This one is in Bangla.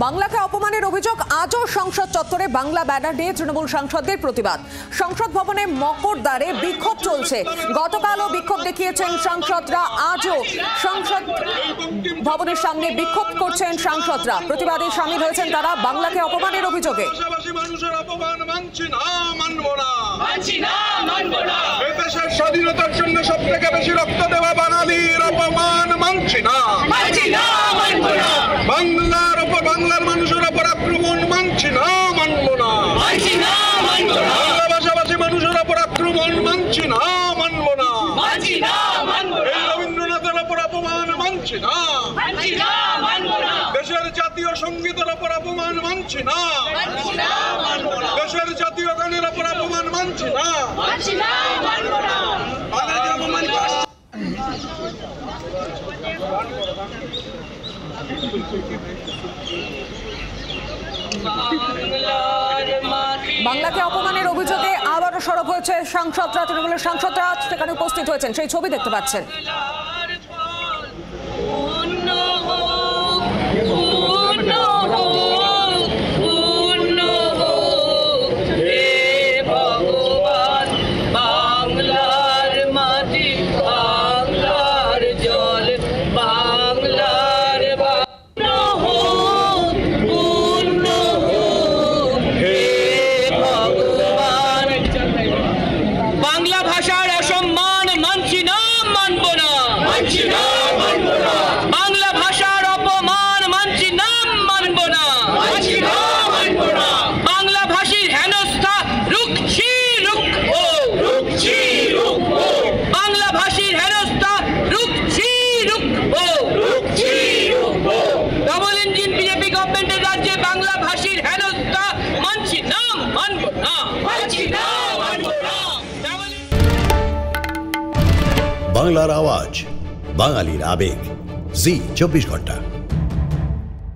বাংলাকে অপমানের অভিযোগ আজও সংসদ চত্বরে বাংলা ব্যানার নিয়ে তৃণমূল সাংসদদের প্রতিবাদ। সংসদ ভবনে মকরদ্বারে বিক্ষোভ চলছে। গতকালও বিক্ষোভ দেখিয়েছেন সাংসদরা, আজও সংসদ ভবনের সামনে বিক্ষোভ করছেন সাংসদরা। প্রতিবাদে সামিল হয়েছেন তারা বাংলাকে অপমানের অভিযোগে। স্বাধীনতার জন্য সব থেকে বেশি রক্ত দেওয়া বাঙালির অপমান মানছি না। বাংলার উপর, বাংলার মানুষের উপর আক্রমণ মানছি না, মানবো না। বাংলা ভাষাভাষী মানুষের উপর আক্রমণ মানছি না, মানবো না। এই রবীন্দ্রনাথের উপর অপমান মানছি না। দেশের জাতীয় সঙ্গীতের উপর অপমান মানছি না। দেশের জাতীয় গানের উপর অপমান মানছি না। বাংলাকে অপমানের অভিযোগে আবারও সরব হয়েছে সাংসদরা। তৃণমূলের সাংসদরা সেখানে উপস্থিত হয়েছেন, সেই ছবি দেখতে পাচ্ছেন। বাংলার আওয়াজ, বাঙালির আবেগ, জি 24 ঘন্টা।